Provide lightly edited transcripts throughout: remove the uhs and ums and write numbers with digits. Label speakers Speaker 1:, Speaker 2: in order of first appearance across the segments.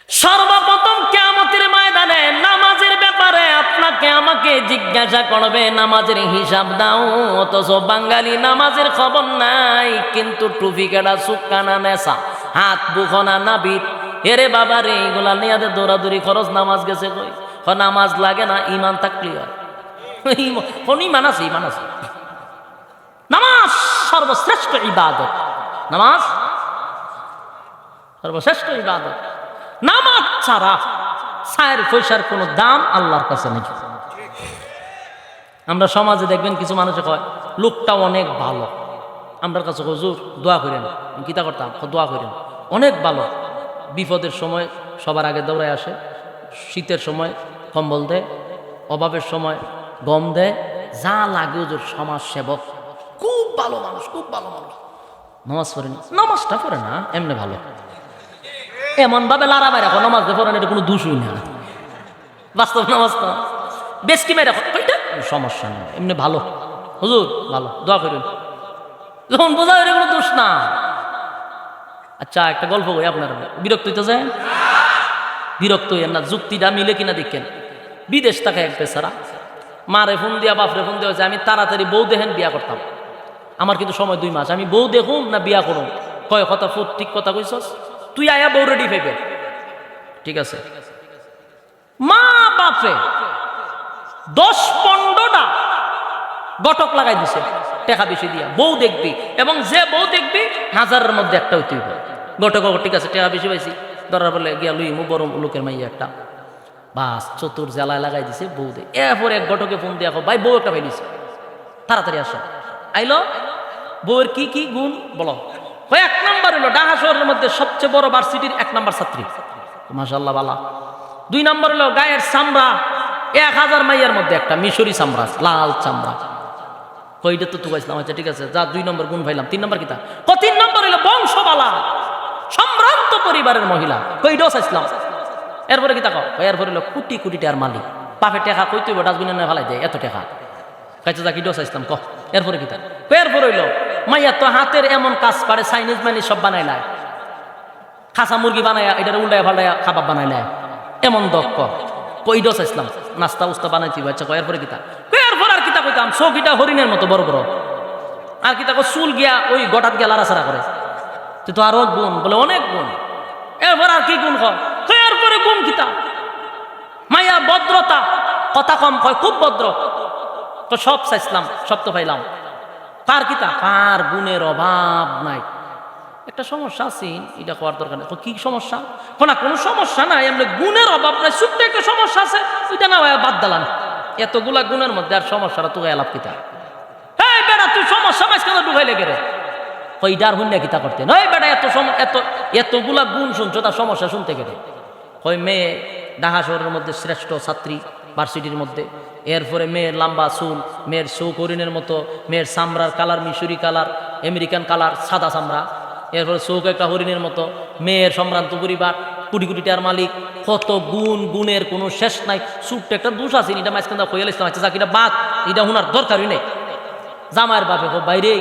Speaker 1: সর্বপ্রথম কিয়ামতের ময়দানে নামাজের ব্যাপারে আপনাকে আমাকে জিজ্ঞাসা করবে, নামাজের হিসাব দাও। অথচ বাঙালি নামাজের খবর নাই, কিন্তু টুপি কাটা সুক্কানা নেশা হাত বুখনা নাবিদ এরে বাবা রে, এগুলা নিয়ে দৌড়াদৌড়ি খরচ। নামাজ গেছে কই? নামাজ লাগে না, ইমান থাকলেই হয়। ইমান আছে, ইমান আছে। নামাজ সর্বশ্রেষ্ঠ ইবাদত, নামাজ সর্বশ্রেষ্ঠ ইবাদত। নামাজ ছাড়া ছায়ের পয়সার কোনো দাম আল্লাহর কাছে নেই। আমরা সমাজে দেখবেন কিছু মানুষে কয় লোকটা অনেক ভালো, আমার কাছে হুজুর দোয়া করেন, কিতা করতাম, দোয়া করেন, অনেক ভালো। বিপদের সময় সবার আগে দৌড়ায় আসে, শীতের সময় কম্বল দেয়, অভাবের সময় গম দেয়, যা লাগে হুজুর সমাজ সেবক, খুব ভালো মানুষ, খুব ভালো মানুষ। নামাজ পড়েন, নামাজটা পড়ে না, এমনি ভালো। এমন ভাবে লারা বাইরে নামাজ দিয়ে পড়েন, এটা কোনো দোষই না, বাস্তব নামাজ তো বেশ কি মেরে ওইটা সমস্যা নেই, এমনি ভালো হুজুর, ভালো দোয়া করেন, যখন বোঝা এটা কোনো দোষ না। আচ্ছা একটা গল্প কই, আপনার বিরক্ত হইতেছে? বিরক্ত হইয়েন না, যুক্তিটা মিলে কিনা দেখেন। বিদেশ থাকে এক বেচারা, মারে ফোন দিয়া বাপরে ফোন দেওয়া, আমি তাড়াতাড়ি বউ দেখেন বিয়া করতাম, আমার কিন্তু সময় 2 মাস, আমি বউ দেখুন না বিয়া করুন। কয় কথা ফুট, ঠিক কথা কইছস, তুই আয়া বউ রেডি পাইবে, ঠিক আছে। মা বাপে 10-15টা গটক লাগাই দিছে টাকা বেশি দিয়া, বউ দেখবি, এবং যে বউ দেখবি 1000-এর মধ্যে একটা হইতে হইবে। গটক ঠিক আছে, টাকা বেশি পাইছি, দরকার বলে গিয়া লুই মু বড় লোকের মাইয়া একটা, বাস চতুর জ্বালায় লাগাই দিছে বউ দেখ। এরপর এক গটকে ফোন দিয়া ভাই বউ একটা পাইলিছে, তাড়াতাড়ি আসো। আইলো, বউয়ের কি কি গুণ বলো? 1 নাম্বার হলো ঢাকা শহরের মধ্যে সবচেয়ে বড় ভার্সিটির 1 নাম্বার ছাত্রী, মাশাআল্লাহ বালা। 2 নাম্বার হলো গায়ের চামড়া 1000 মাইয়ার মধ্যে একটা মিশরি চামড়া, লাল চামড়া। কইটা তো তুকাইছিলাম, আচ্ছা ঠিক আছে, যা 2 নম্বর গুণ পাইলাম। 3 নম্বর কিতা? 3 নম্বর হলো বংশবালা, সম্ভ্রান্ত পরিবারের মহিলা, কইটাও চাইছিলাম। এরপরে কিতা কও? এরপরে হলো কোটি কোটি টাকার মালিক, বাপে টাকা কইতে হইব ডাস্টবিনে না ফেলাই দেয় এত টাকা, কাছে যা কিটাও চাইছিলাম। কহ এরপরে কিতা? এরপরে হইলো মাইয়া তো হাতের এমন কাজ পারে, চাইনিজ মাইনিজ সব বানাই নেয়, খাসা মুরগি বানায় এটার উল্টায় ফাল্টায় খাবার বানাই নেয়, এমন দক্ষ। কইটাও চাইছিলাম, নাস্তা উস্তা বানাইতে। আচ্ছা এরপরে কিতা? এরপর আর কিতা কইতাম, চৌকিটা হরিণের মতো বড় বড়। আর কিতা কো? চুল গিয়া ওই গটাত গিয়া লাড়াছাড়া করে। তুই তো আরো গুণ বলে, অনেক গুণ। এরপর আর কি গুণ কয়? এরপরে গুণ কিতা? মাইয়া ভদ্রতা, কথা কম কয়, খুব ভদ্র। তো সব চাইছিলাম, সব তো পাইলাম। কার কিতা? কার গুণের অভাব নাই। একটা সমস্যা আছে, এটা করার দরকার নেই। কি সমস্যা? না কোনো সমস্যা নাই, এমনি গুণের অভাব নাই, ছোট্ট একটা সমস্যা আছে, ওইটা না বাদ দিলাম। এতগুলা গুণের মধ্যে আর সমস্যাটা তুই এলাপ কিতা? এই বেটা তুই সমস্যা মাঝখানে ঢুকাইলে গেলে কইডার হইনা কিতা করতেন? ওই বেটা এতগুলা গুণ শুনছো, তার সমস্যা শুনতে গেলে ওই মেয়ে ঢাকা শহরের মধ্যে শ্রেষ্ঠ ছাত্রী ভার্সিটির মধ্যে। এরপরে মেয়ের লম্বা চুল, মেয়ের চোখ হরিণের মতো, মেয়ের চামড়ার কালার মিশরি কালার, আমেরিকান কালার, সাদা চামড়া। এরপরে চোখ একটা হরিণের মতো, মেয়ের সম্ভ্রান্ত পরিবার, কোটি কোটি টাকার মালিক, কত গুণ, গুণের কোনো শেষ নাই। ছোট্ট একটা দোষ আছে, এটা মাঝখান কইয়াল ইসলাম আছে, যাক এটা বাদ, এটা হুনার দরকারই নেই। জামাইয়ের বাপে কো বাইরে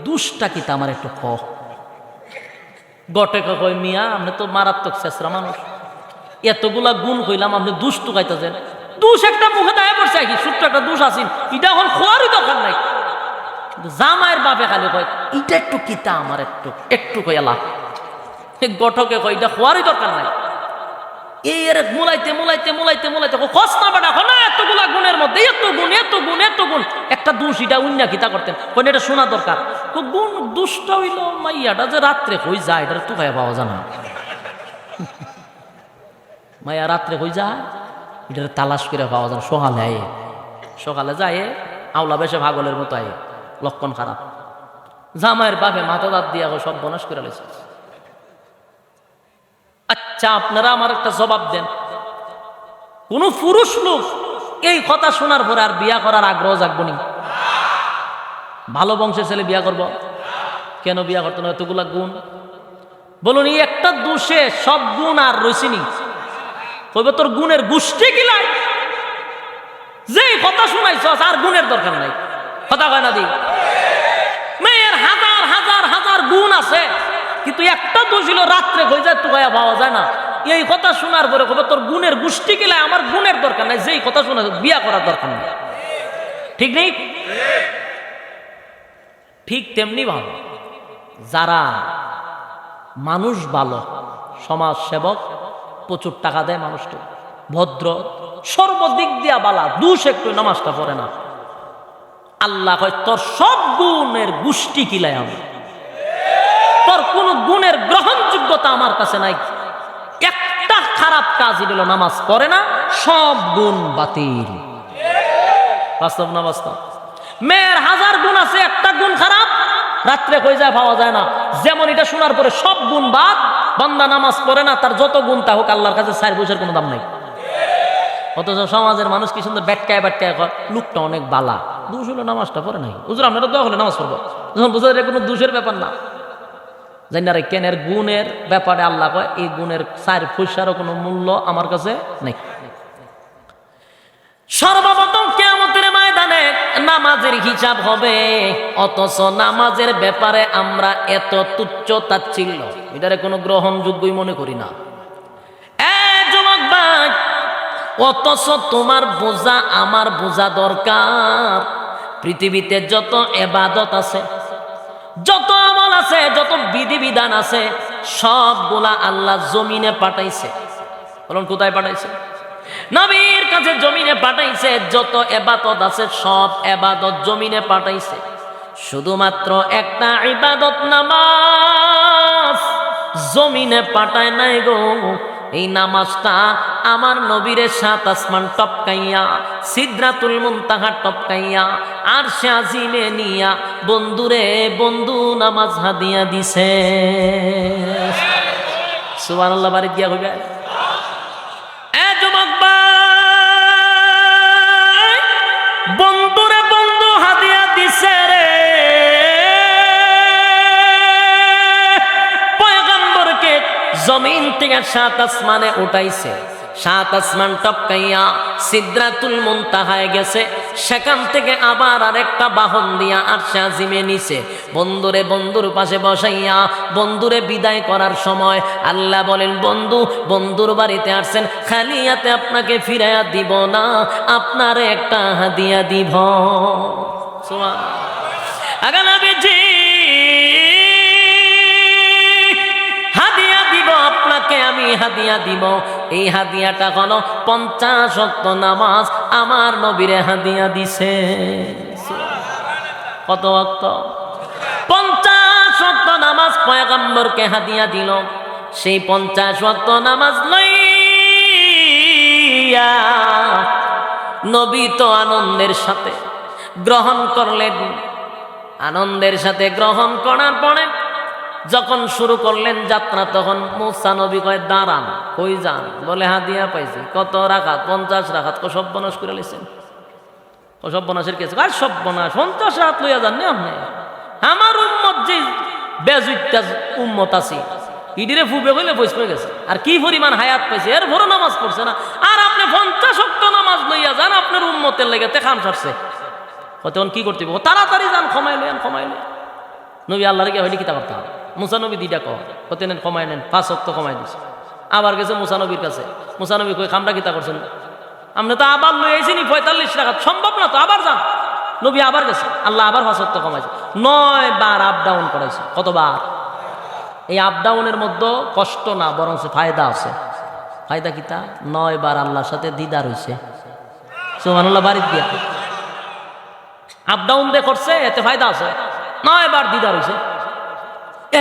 Speaker 1: দুষ্টা কিতা আমার একটু খ গটে কয়, মিয়া আপনি তো মারাত্মক শেষরা মানুষ, এতগুলা গুণ কইলাম, আপনি দুষ টুকাইতেছেন। দুষ একটা মুখে দায় পড়ছে, কি ছোট্ট একটা দুষ আছেন, এটা এখন খোয়ারই দরকার নাই। জামাইয়ের বাপে খালি কয় এটা একটু কিতা আমার একটু একটু কইলা, গঠকে কয় এটা খোয়ারই দরকার নাই। এর মুলাইতে মুলাইতে মুলাইতে মুলাইতে কস না বেটা, না এতগুলা গুণের মধ্যে এত গুণ এত গুণ এত গুণ, একটা দুষ এটা উন্না কিতা করতেন, কোন এটা শোনা দরকার। গুণ দুষ্টা হইল মাইয়াটা যে রাত্রে কই যায়, এটা তো খাই পাওয়া যায় না। মাইয়া রাত্রে কই যায়, এটা তালাশ করে পাওয়া যায়। সকালে যায় আওলা বেশে ভাগলের মতো আয়, লক্ষণ খারাপ। জামাইয়ের বাপে মাথা দাঁত দিয়া সব বনাশ করে লেছে। আচ্ছা আপনারা আমার একটা জবাব দেন, কোন পুরুষ লোক এই কথা শোনার পরে আর বিয়া করার আগ্রহ জাগবনি? ভালো বংশের ছেলে বিয়া করব কেন? বিয়া করতো না, এতগুলা গুণ। বলুন এই একটা দোষে সব গুণ আর রইছিনি? কইবে তোর গুণের গোষ্ঠী গিলাই, যে কথা শুনাইছ আর গুণের দরকার নাই। কথা কয় না দি? মেয়ের হাজার হাজার হাজার গুণ আছে, কিন্তু একটা দোষ হলো রাত্রে হয়ে যায়, তো পাওয়া যায় না। এই কথা শোনার পরে কবে তোর গুণের গোষ্ঠী গেলে আমার গুণের দরকার নাই, যেই কথা শোনা বিয়া করার দরকার নেই। ঠিক নেই? ঠিক তেমনি ভাবে যারা মানুষ ভালো, সমাজ সেবক, প্রচুর টাকা দেয় মানুষকে, ভদ্র, সর্বদিক দিয়া বালা, দুষ একটু নামাজটা পড়ে না, আল্লাহ কয় তোর সব গুণের গোষ্ঠী কিলাই আমি, তোর কোন গুণের গ্রহণযোগ্যতা আমার কাছে নাই। একটা খারাপ কাজ হলো নামাজ পড়ে না, সব গুণ বাতিল। বাস্তব না বাস্তব? মেয়ের 1000 গুণ আছে, একটা গুণ খারাপ, রাত্রে কই যায় পাওয়া যায় না। যেমন এটা শোনার পরে সব গুণ বাদ, বান্দা নামাজ পড়ে না, তার যত গুণ তা হোক আল্লাহর কাছে 4 পয়সার কোনো দাম নাই। অথচ সমাজের মানুষ কি সুন্দর ব্যাটকায় ব্যাটকায় লোকটা অনেক বালা, দোষ হলো নামাজটা পড়ে নাই। হুজুর আপনারা দোয়া হলে নামাজ পড়বো, যখন বোঝা যায় কোনো দোষের ব্যাপার না। জানি না রে কেনের গুণের ব্যাপারে আল্লাহ কয় এই গুণের 4 পয়সারও কোনো মূল্য আমার কাছে নেই। সর্বপ্রথম কিয়ামতের ময়দানে নামাজের হিসাব হবে, অথচ নামাজের ব্যাপারে আমরা এত তুচ্ছ তাচ্ছিল্য, এটারে কোনো গ্রহণযোগ্যই মনে করি না। যুবক ভাই, অথচ তোমার বোঝা আমার বোঝা দরকার। পৃথিবীতে যত ইবাদত আছে, যত আমল আছে, যত বিধিবিধান আছে, সবগুলা আল্লাহ জমিনে পাঠাইছে। বলুন কোথায় পাঠাইছে? নবীর কাছে জমিনে পাঠাইছে। যত ইবাদত আছে সব ইবাদত জমিনে পাঠাইছে, শুধুমাত্র একটা ইবাদত নামাজ জমিনে পাঠায় নাই গো। এই নামাজটা আমার নবীরে 7 আসমান টপকাইয়া, সিদরাতুল মুনতাহা টপকাইয়া, আরশে আজিমে নিয়া বন্ধুরে বন্ধু নামাজ হাদিয়া দিছে। সুবহানাল্লাহ, বাড়ি গিয়া হইবে। যুবক ভাই, বন্ধুরে বন্ধু হাদিয়া দিছে রে, পয়গম্বরকে জমিন থেকে 7 আসমানে উঠাইছে। 7 আসমান টপকাইয়া সিদরাতুল মুনতাহায় গেছে, সেখান থেকে আবার আরেকটা বাহন দিয়া আরশে আজিমে নিছে। বন্ধুরে বন্ধুর পাশে বসাইয়া বন্ধুরে বিদায় করার সময় আল্লাহ বলেন, বন্ধু বন্ধুর বাড়িতে আসছেন, খালি হাতে আপনাকে ফিরাইয়া দিব না, আপনারে একটা হাদিয়া দিব। সুবহানাল্লাহ। নবীজি হাদিয়া দিব আপনাকে, আমি হাদিয়া দিব। এই হাদিয়াটা হলো 50 ওয়াক্ত নামাজ আমার নবীরে হাদিয়া দিছে। কত ওয়াক্ত? 50 ওয়াক্ত নামাজ পয়গম্বরকে হাদিয়া দিল। সেই 50 ওয়াক্ত নামাজ লইয়া নবী তো আনন্দের সাথে গ্রহণ করলেন। আনন্দের সাথে গ্রহণ করার পরে যখন শুরু করলেন যাত্রা, তখন মুসা নবী কয় দাঁড়ান, কই যান? বলে হাদিয়া পাইছি। কত রাকাত? 50 রাকাত। সর্বনাশ করে লিছেন। সর্বনাশের কেছে আর সর্বনাশ, 50 রাকাত লইয়া যান আপনি। আমার উম্মত যে বেজুইতা উম্মত আছে, ইডিরে ফুবে হইলে বইস পেয়ে গেছে, আর কি পরিমাণ হায়াত পাইছে, এর ভরো নামাজ পড়ছে না, আর আপনি 50 ওয়াক্ত নামাজ লইয়া যান আপনার উম্মতের লেগে তেখাম সারছে। তখন কি করতে হবে? তাড়াতাড়ি যান, ক্ষমাই লইয়ান, ক্ষমাই লইয়ান। নবী আল্লাহর কে হইলে কিতা করতে হবে? মুসা নবী 2টা কতে নেন, কমাই নেন, 5 ওয়াক্ত কমাই দিছে। আবার গেছে মুসা নবীর কাছে। মুসা নবী কই খামটা কিতা করছেন? আপনি তো আবার লই আইছেনি 45 রাকাত, সম্ভব না তো, আবার যান। নবী আবার গেছে, আল্লাহ আবার 5 ওয়াক্ত কমাইছে। 9 বার আপ ডাউন করাইছে। কতবার? এই আপ ডাউনের মধ্যে কষ্ট না, বরং ফায়দা আছে। ফায়দা কিতা? 9 বার আল্লাহর সাথে দিদার হইছে। সুবহানাল্লাহ। বাড়িতে দিয়া আপ ডাউন দিয়ে করছে, এতে ফায়দা আছে। 9 বার দিদার হইছে।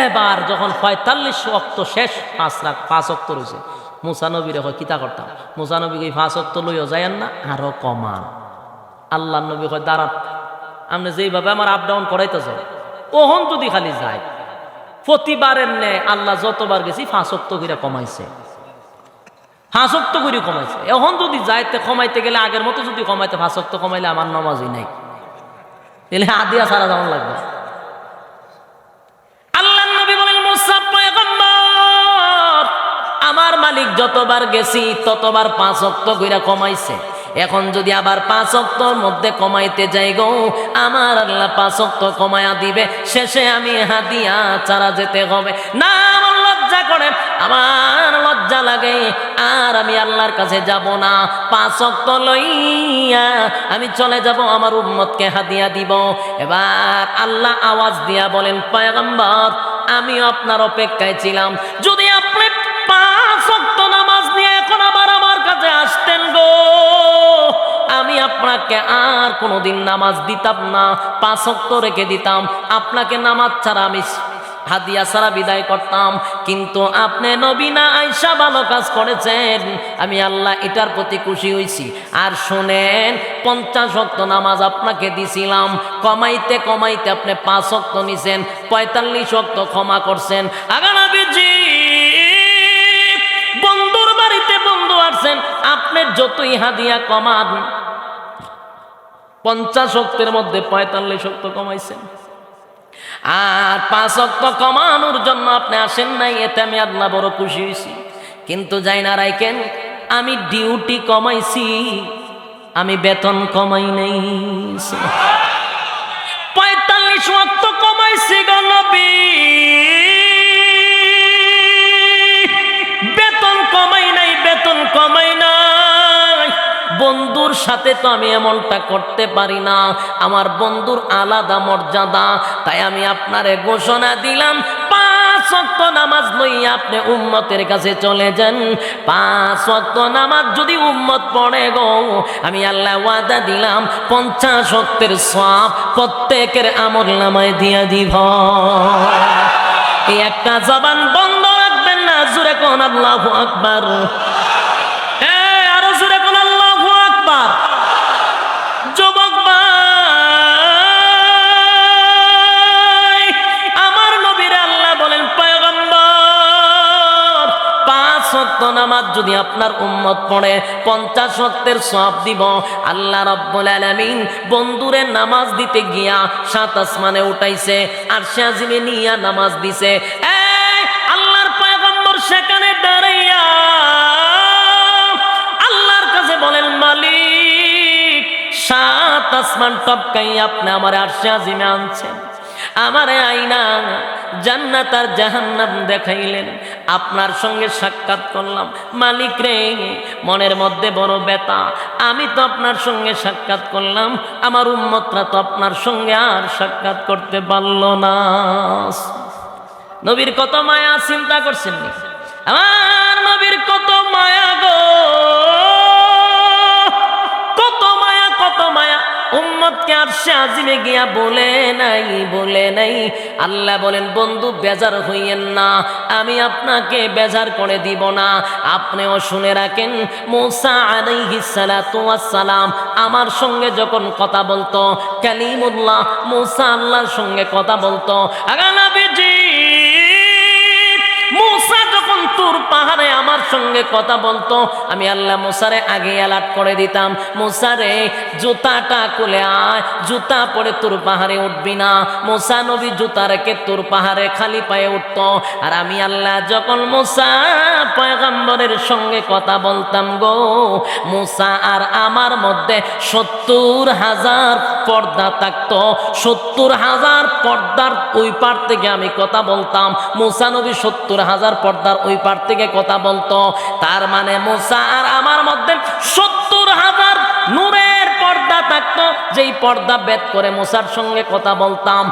Speaker 1: এবার যখন 45 ওয়াক্ত শেষ, 5 ওয়াক্ত রয়েছে, মুসা নবীরে কয় কিতা করতাম? মুসা নবী কই 5 ওয়াক্ত লইয়া যায়েন না, আরো কমান। আল্লাহ নবী কয় দাঁড়ান, আপনি যেইভাবে আমার আপ ডাউন করাইতেছে, ওহন যদি খালি যায়, প্রতিবারের ন্যায় আল্লাহ যতবার গেছি 5 ওয়াক্ত করে কমাইছে। 5 ওয়াক্ত করে কমাইছে। এখন যদি যাইতে কমাইতে গেলে আগের মতো যদি কমাইতে 5 ওয়াক্ত কমাইলে আমার নামাজই নাই, তাহলে হাদিয়া সারা যেমন লাগবে। আমার মালিক যতবার গেছি ততবার 5 ওয়াক্ত কইরা কমাইছে। এখন যদি আবার 5 ওয়াক্তর মধ্যে কমাইতে যাই গো, আমার আল্লাহ 5 ওয়াক্ত কমায়া দিবে, শেষে আমি হাদিয়া ছাড়া যেতে হবে না। আমার লজ্জা করে, আমার লজ্জা লাগে আর আমি আল্লাহর কাছে যাব না, 5 ওয়াক্ত লইয়া আমি চলে যাব, আমার উম্মতকে হাদিয়া দিব। এবার আল্লাহ আওয়াজ দিয়া বলেন, পয়গম্বর আমি আপনার অপেক্ষায় ছিলাম, যদি আপনি 5 ওয়াক্ত নামাজ নিয়ে এখন আবার আমার কাছে আসতেন গো, আমি আপনাকে আর কোনোদিন নামাজ দিতাম না, 5 ওয়াক্ত রেখে দিতাম, আপনাকে নামাজ ছাড়া আমি হাদিয়া ছাড়া বিদায় করতাম। কিন্তু আপনি নবী না আয়েশা ভালো কাজ করেছেন, আমি আল্লাহ এটার প্রতি খুশি হইছি। আর শুনেন, 50 ওয়াক্ত নামাজ আপনাকে দিছিলাম, কমাইতে কমাইতে আপনি 5 ওয়াক্ত নিছেন, 45 ওয়াক্ত ক্ষমা করছেন। আগা নবীজি বন্ধুর বাড়িতে বন্ধু আসছেন, আপনি যতই হাদিয়া কমান, 50 ওয়াক্তের মধ্যে 45 ওয়াক্ত কমাইছেন, আর 5 ওয়াক্ত কমানোর জন্য আপনি আসেন নাই, এতে আমি আল্লাহ বড় খুশি হয়েছি। কিন্তু যাই না রাইকেন, আমি ডিউটি কমাইছি, আমি বেতন কমাই নাই। 45 ওয়াক্ত কমাইছি গো নবী, বেতন কমাই নাই, বেতন কমাই নাই। বন্ধুর সাথে তো আমি এমনটা করতে পারি না, আমার বন্ধুর আলাদা মর্যাদা, তাই আমি আপনারে ঘোষণা দিলাম, 5 ওয়াক্ত নামাজ লইয়া আপনি উম্মতের কাছে চলে যান। 5 ওয়াক্ত নামাজ যদি উম্মত পড়ে গো, আমি আল্লাহ ওয়াদা দিলাম 50 ওয়াক্তের সওয়াব প্রত্যেকের আমলনামায় দিয়া দিব। এই একটা জবান বন্ধ রাখবেন না, জোরে কোন আল্লাহু আকবার, আরো জোরে কোন আল্লাহু আকবার। যুবক ভাই, আমার নবীর আল্লাহ বলেন, পয়গম্বর 5 ওয়াক্ত নামাজ যদি আপনার উম্মত পড়ে 50 ওয়াক্তের সওয়াব দিব। আল্লাহ রাব্বুল আলামিন বন্ধুরে নামাজ দিতে গিয়া 7 আসমানে উঠাইছে, আর সে আজিমে নিয়া নামাজ দিছে। এই আল্লাহর পয়গম্বর সেখানে দাঁড়াইয়া আল্লাহর কাছে বলেন, মালিক 7 আসমান টপকাই আপনি আমার আরশে আজিমে আনছেন, আমারে আইনা জান্নাত আর জাহান্নাম দেখাইলেন, আপনার সঙ্গে সাক্ষাৎ করলাম। মালিক রে, মনের মধ্যে বড় ব্যথা, আমি তো আপনার সঙ্গে সাক্ষাৎ করলাম, আমার উম্মতরা তো আপনার সঙ্গে আর সাক্ষাৎ করতে পারল না। নবীর কত মায়া, চিন্তা করছেন নি? আমার নবীর কত মায়া গো, কত মায়া, কত মায়া। উম্মতকে আরশে আজিমে গিয়া বলে নাই। আল্লাহ বলেন, বন্ধু বেজার হইয়েন না, আমি আপনাকে বেজার করে দিব না। আপনিও শুনে রাখেন, মূসা আলাইহিস সালাতু ওয়াস সালাম আমার সঙ্গে যখন কথা বলতো, কালিমুল্লাহ মূসা আল্লাহর সঙ্গে কথা বলতো। আগা নবীজি মূসা যখন তুর পাহাড়ে আমার সঙ্গে কথা বলতো, আমি আল্লাহ মূসারে আগে অ্যালার্ট করে দিতাম, মূসা রে জুতাটা খুলে আয়, জুতা পরে তুর পাহাড়ে উঠবি না। মূসা নবী জুতা রেখে তুর পাহাড়ে খালি পায়ে উঠতো। আর আমি আল্লাহ যখন মূসা পয়গম্বরের সঙ্গে কথা বলতাম গো, মূসা আর আমার মধ্যে 70,000 পর্দা থাকতো। 70,000 পর্দার ওই পার থেকে আমি কথা বলতাম, মূসা নবী 70,000 পর্দার ওই পার থেকে কথা বলতো। তার মানে মূসা আর আমার মধ্যে 70,000 নূরের পর্দা থাকতো, যেই পর্দা ভেদ করে মূসার সঙ্গে কথা বলতাম।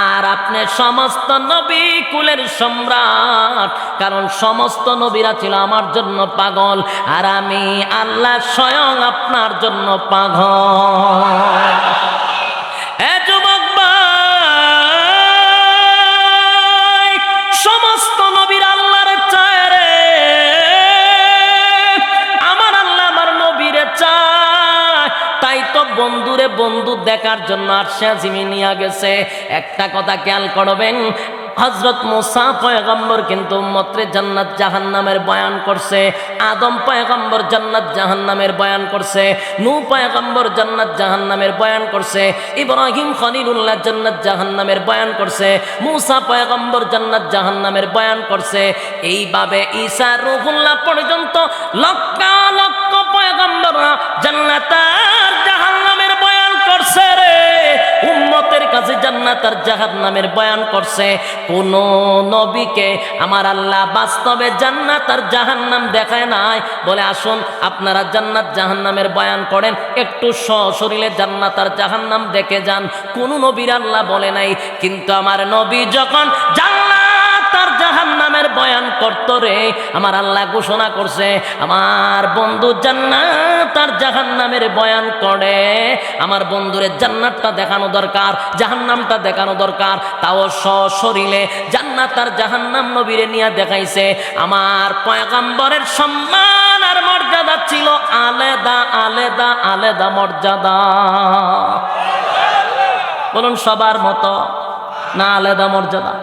Speaker 1: আর আপনি সমস্ত নবী কুলের সম্রাট, কারণ সমস্ত নবীরা ছিল আমার জন্য পাগল, আর আমি আল্লাহ স্বয়ং আপনার জন্য পাগল। যুবক ভাই, সমস্ত নবীর আল্লাহর চায় রে, আমার আল্লাহ আমার নবীরে চায়। তাই তো বন্ধুরে বন্ধু দেখার জন্য আরশে আজিমে নিয়ে গেছে। একটা কথা খেয়াল করবেন, হযরত মূসা পয়গম্বর কিন্তু উম্মতরে জান্নাত জাহান্নামের বয়ান করছে, আদম পয়গম্বর জান্নাত জাহান্নামের বয়ান করছে, নূহ পয়গম্বর জান্নাত জাহান্নামের বয়ান করছে, ইব্রাহিম খলিলুল্লাহ জান্নাত জাহান্নামের বয়ান করছে, মূসা পয়গম্বর জান্নাত জাহান্নামের বয়ান করছে। এইভাবে ঈসা রূহুল্লাহ পর্যন্ত লক্ষ লক্ষ পয়গম্বররা জান্নাত আর জাহান্নামের বয়ান করছে রে। উম্মতের কাছে জান্নাত আর জাহান্নামের বয়ান করছে। কোন নবীকে আমার আল্লাহ বাস্তবে জান্নাত আর জাহান্নাম দেখায় নাই। বলে আসুন আপনারা জান্নাত জাহান্নামের বয়ান করেন, একটু সশরীরে জান্নাত আর জাহান্নাম দেখে যান। কোন নবীর আল্লাহ বলে নাই। কিন্তু আমার নবী যখন জান্নাত আর জাহান্নামের বয়ান করত রে, আমার আল্লাহ ঘোষণা করছে আমার বন্ধু জান্নাত আর জাহান্নামের বয়ান করে, আমার বন্ধুরে জান্নাতটা দেখানো দরকার, জাহান্নামটা দেখানো দরকার। তাও সশরীরে জান্নাত আর জাহান্নাম নবীরে নিয়ে দেখাইছে। আমার পয়গম্বরের সম্মান আর মর্যাদা ছিল আলাদা আলাদা আলাদা মর্যাদা। বলুন সবার মতো না আলাদা মর্যাদা?